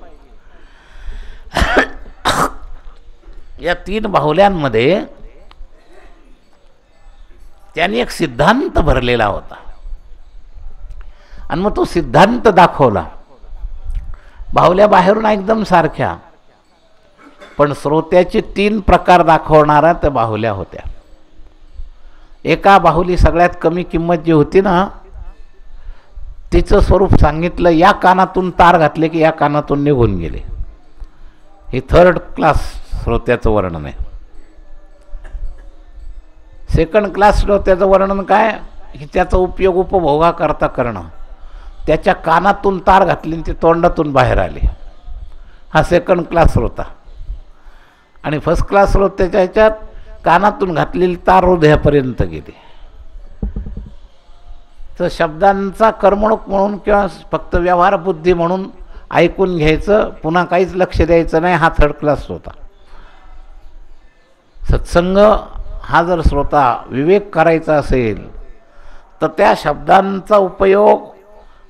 या 3 बाहुल्यांमध्ये त्यांनी एक सिद्धांत भरलेला होता आणि मग तो सिद्धांत दाखवला. बाहुल्या बाहेरून एकदम सारख्या, पण श्रोत्याचे 3 प्रकार दाखवणाऱ्या त्या बाहुल्या होत्या. एका बाहुली सगळ्यात कमी किंमत जी होती ना, तिचं स्वरूप सांगितलं, या कानातून तार घातले की या कानातून निघून गेले. हे 3rd क्लास श्रोत्याचं वर्णन आहे. 2nd क्लास श्रोत्याचं वर्णन काय की त्याचा उपयोग उपभोगाकरता करणं. त्याच्या कानातून तार घातली आणि ती तोंडातून बाहेर आली, हा 2nd क्लास श्रोता. आणि 1st क्लास श्रोत्याच्या ह्याच्यात कानातून घातलेली तार हृदयापर्यंत गेली. तर शब्दांचा कर्मणूक म्हणून किंवा फक्त व्यवहार बुद्धी म्हणून ऐकून घ्यायचं, पुन्हा काहीच लक्ष द्यायचं नाही, हा 3rd क्लास श्रोता. सत्संग हा जर श्रोता विवेक करायचा असेल तर त्या शब्दांचा उपयोग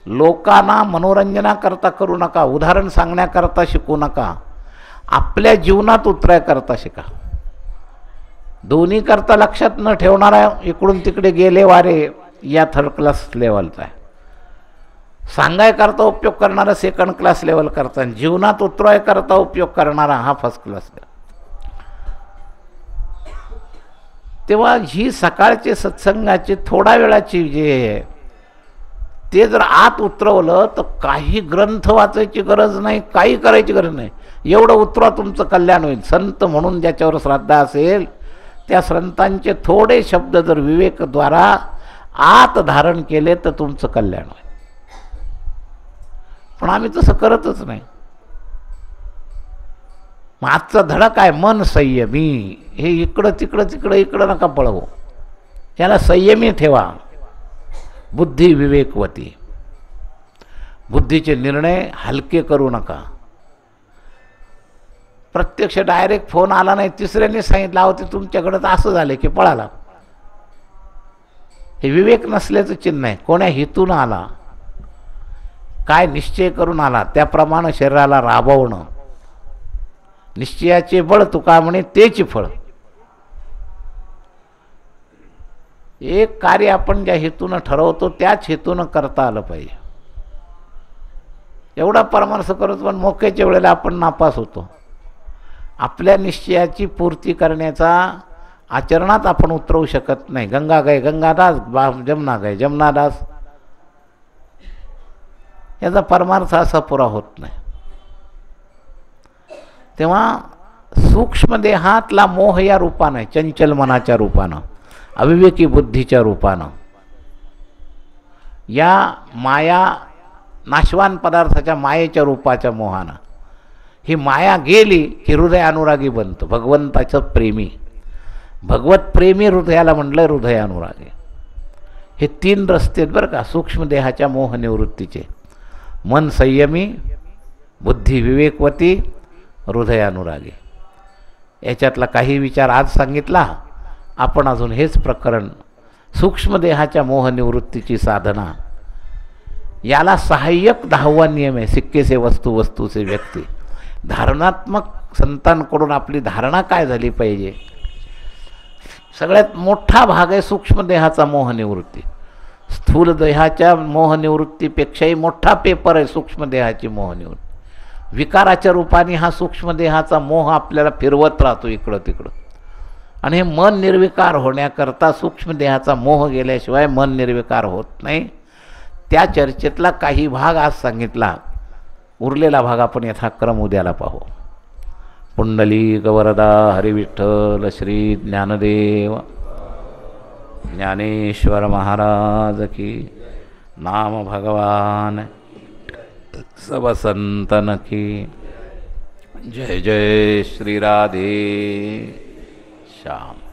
लोकांना मनोरंजनाकरता करू नका, उदाहरण सांगण्याकरता शिकू नका, आपल्या जीवनात उतरायकरता शिका. दोन्ही करता लक्षात न ठेवणारा इकडून तिकडे गेले वारे या 3rd क्लास लेवलचा आहे. सांगायकरता उपयोग करणारा 2nd क्लास लेवल करता, जीवनात उतरायकरता उपयोग करणारा हा 1st क्लास. तेव्हा ही सकाळचे सत्संगाची थोडा वेळाची जे आहे ते जर आत उतरवलं तर काही ग्रंथ वाचायची गरज नाही, काही करायची गरज नाही. एवढं उतरवा तुमचं कल्याण होईल. संत म्हणून ज्याच्यावर श्रद्धा असेल त्या संतांचे थोडे शब्द जर विवेकद्वारा आत धारण केले तर तुमचं कल्याण होईल. पण आम्ही तसं करतच नाही. मग आजचा धडा काय? मन संयमी. हे इकडं तिकडं नका पळवू, याला संयमी ठेवा. बुद्धी विवेकवती. बुद्धीचे निर्णय हलके करू नका. प्रत्यक्ष डायरेक्ट फोन आला नाही, तिसऱ्याने सांगितलं होते तुमच्याकडं तर असं झालं की पळाला, हे विवेक नसल्याचं चिन्ह आहे. कोण्या हेतून आला, काय निश्चय करून आला, त्याप्रमाणे शरीराला राबवणं. निश्चयाचे बळ तुका म्हणे तेची फळ. एक कार्य आपण ज्या हेतूनं ठरवतो त्याच हेतूनं करता आलं पाहिजे. एवढा परामर्श करतो पण मोक्याच्या वेळेला आपण नापास होतो. आपल्या निश्चयाची पूर्ती करण्याचा आचरणात आपण उतरवू शकत नाही. गंगा गए गंगादास, जमुना गए जमुनादास, याचा परमार्थ असा पुरा होत नाही. तेव्हा सूक्ष्म देहातला मोह या रूपानं, चंचल मनाच्या रूपानं, अविवेकी बुद्धीच्या रूपानं, या माया नाशवान पदार्थाच्या मायेच्या रूपाच्या मोहानं, ही माया गेली की हृदय अनुरागी बनतो, भगवंताचं प्रेमी. भगवत प्रेमी हृदयाला म्हटलं हृदय अनुरागी. हे 3 रस्ते आहेत बरं का सूक्ष्म देहाच्या मोह निवृत्तीचे. मन संयमी, बुद्धी विवेकवती, हृदय अनुरागी. याच्यातला काही विचार आज सांगितला आपण. अजून हेच प्रकरण सूक्ष्म देहाच्या मोह निवृत्तीची साधना, याला सहाय्यक 10वा नियम आहे. सिक्के से वस्तू, वस्तू से व्यक्ती. धारणात्मक संतांकडून आपली धारणा काय झाली पाहिजे. सगळ्यात मोठा भाग आहे सूक्ष्म देहाचा मोह निवृत्ती. स्थूल देहाच्या मोह निवृत्तीपेक्षाही मोठा पेपर आहे सूक्ष्म देहाची मोह निवृत्ती. विकाराच्या रूपाने हा सूक्ष्म देहाचा मोह आपल्याला फिरवत राहतो इकडं तिकडं. आणि हे मन निर्विकार होण्याकरता सूक्ष्म देहाचा मोह गेल्याशिवाय मन निर्विकार होत नाही. त्या चर्चेतला काही भाग आज सांगितला. उरलेला भाग आपण यथाक्रम उद्याला पाहू. पुंडलिक वरदा हरिविठ्ठल श्री ज्ञानदेव ज्ञानेश्वर महाराज की. नाम भगवान सब संतन की जय जय श्री राधे श्याम।